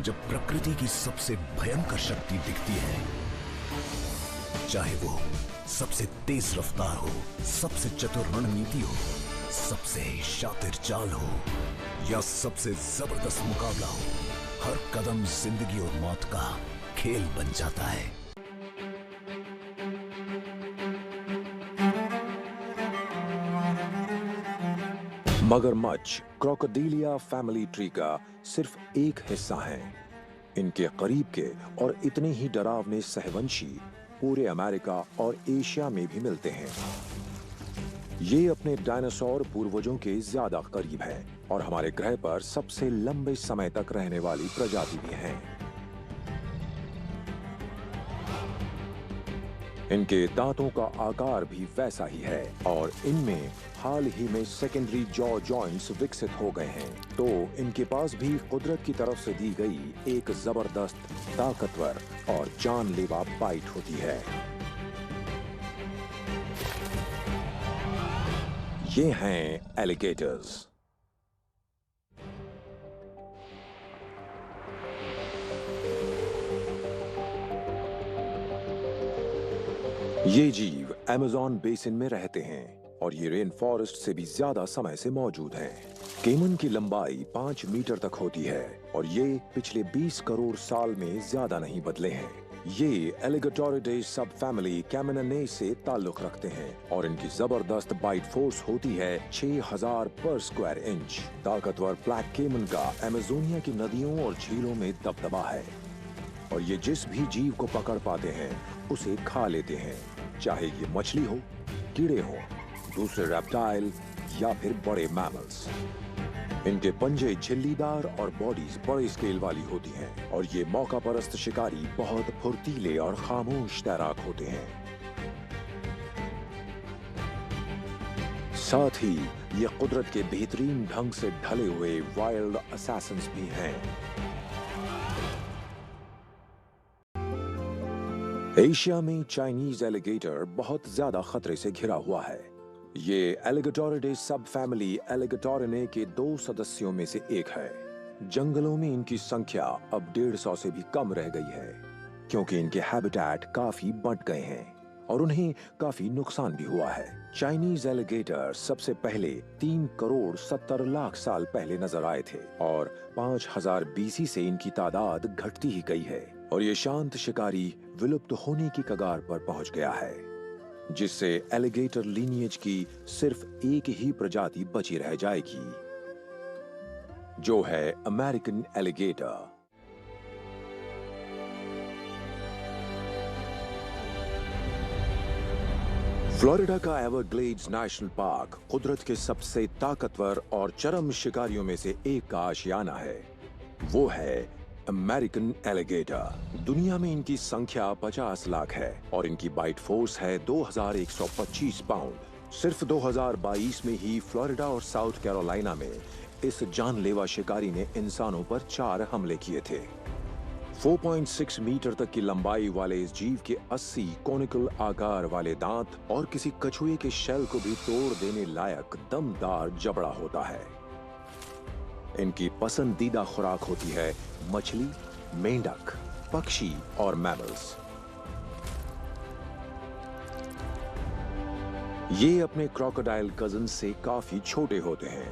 जब प्रकृति की सबसे भयंकर शक्ति दिखती है, चाहे वो सबसे तेज रफ्तार हो, सबसे चतुर रणनीति हो, सबसे शातिर चाल हो या सबसे जबरदस्त मुकाबला हो, हर कदम जिंदगी और मौत का खेल बन जाता है। मगरमच्छ क्रोकोडिलिया फैमिली ट्री का सिर्फ एक हिस्सा है। इनके करीब के और इतने ही डरावने सहवंशी पूरे अमेरिका और एशिया में भी मिलते हैं। ये अपने डायनासोर पूर्वजों के ज्यादा करीब है और हमारे ग्रह पर सबसे लंबे समय तक रहने वाली प्रजाति भी हैं। इनके दांतों का आकार भी वैसा ही है और इनमें हाल ही में सेकेंडरी जॉ जॉइंट्स विकसित हो गए हैं। तो इनके पास भी कुदरत की तरफ से दी गई एक जबरदस्त, ताकतवर और जानलेवा बाइट होती है। ये हैं एलिगेटर्स। ये जीव अमेज़न बेसिन में रहते हैं और ये रेन फॉरेस्ट से भी ज्यादा समय से मौजूद हैं। केमन की लंबाई 5 मीटर तक होती है और ये पिछले 20 करोड़ साल में ज्यादा नहीं बदले हैं। ये एलिगेटोरिडे सब फैमिली कैमनने से ताल्लुक रखते हैं और इनकी जबरदस्त बाइट फोर्स होती है 6000 पर स्क्वायर इंच। ताकतवर ब्लैक केमन का अमेजोनिया की नदियों और झीलों में दबदबा है और ये जिस भी जीव को पकड़ पाते हैं उसे खा लेते हैं, चाहे ये मछली हो, कीड़े हो, दूसरे रेप्टाइल या फिर बड़े मैमल्स। इनके पंजे झिल्लीदार और बॉडीज बड़े स्केल वाली होती हैं और ये मौका परस्त शिकारी बहुत फुर्तीले और खामोश तैराक होते हैं। साथ ही ये कुदरत के बेहतरीन ढंग से ढले हुए वाइल्ड असैसिन्स भी हैं। एशिया में चाइनीज एलिगेटर बहुत ज्यादा खतरे से घिरा हुआ है। ये एलिगेटोरिडे सब फैमिली एलिगेटोरिने के 2 सदस्यों में से एक है। जंगलों में इनकी संख्या अब 150 से भी कम रह गई है क्योंकि इनके हैबिटेट काफी बंट गए हैं और उन्हें काफी नुकसान भी हुआ है। चाइनीज एलिगेटर सबसे पहले 3 करोड़ 70 लाख साल पहले नजर आए थे और 5000 बीसी से इनकी तादाद घटती ही गई है और ये शांत शिकारी विलुप्त होने की कगार पर पहुंच गया है, जिससे एलिगेटर लीनिएज की सिर्फ एक ही प्रजाति बची रह जाएगी, जो है अमेरिकन एलिगेटर। फ्लोरिडा का एवरग्लेड्स नेशनल पार्क कुदरत के सबसे ताकतवर और चरम शिकारियों में से एक का आशियाना है। वो है अमेरिकन एलिगेटर। दुनिया में इनकी संख्या 50 लाख है और इनकी बाइट फोर्स है 2125 पाउंड। सिर्फ 2022 में ही फ्लोरिडा और साउथ कैरोलिना में इस जानलेवा शिकारी ने इंसानों पर 4 हमले किए थे। 4.6 मीटर तक की लंबाई वाले इस जीव के 80 कोनिकल आकार वाले दांत और किसी कछुए के शेल को भी तोड़ देने लायक दमदार जबड़ा होता है। इनकी पसंदीदा खुराक होती है मछली, मेंढक, पक्षी और मैमल्स। ये अपने क्रोकोडाइल कजन से काफी छोटे होते हैं,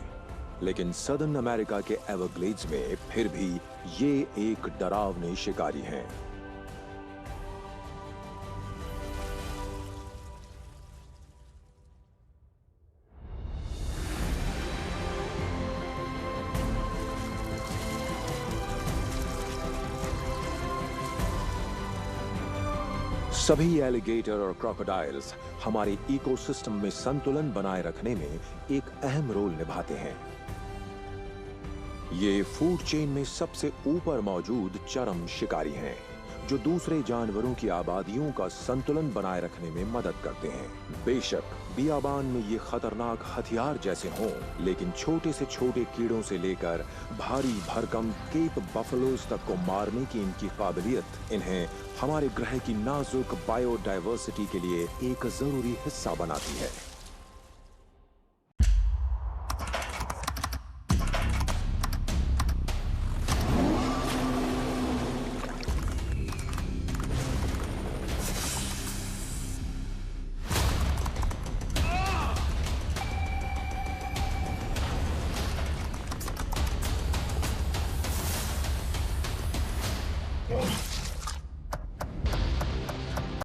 लेकिन सदर्न अमेरिका के एवरग्लेड्स में फिर भी ये एक डरावने शिकारी हैं। सभी एलिगेटर और क्रोकोडाइल्स हमारे इकोसिस्टम में संतुलन बनाए रखने में एक अहम रोल निभाते हैं। ये फूड चेन में सबसे ऊपर मौजूद चरम शिकारी हैं, जो दूसरे जानवरों की आबादियों का संतुलन बनाए रखने में मदद करते हैं। बेशक बियाबान में ये खतरनाक हथियार जैसे हों, लेकिन छोटे से छोटे कीड़ों से लेकर भारी भरकम केप बफलोज तक को मारने की इनकी काबिलियत इन्हें हमारे ग्रह की नाजुक बायोडायवर्सिटी के लिए एक जरूरी हिस्सा बनाती है।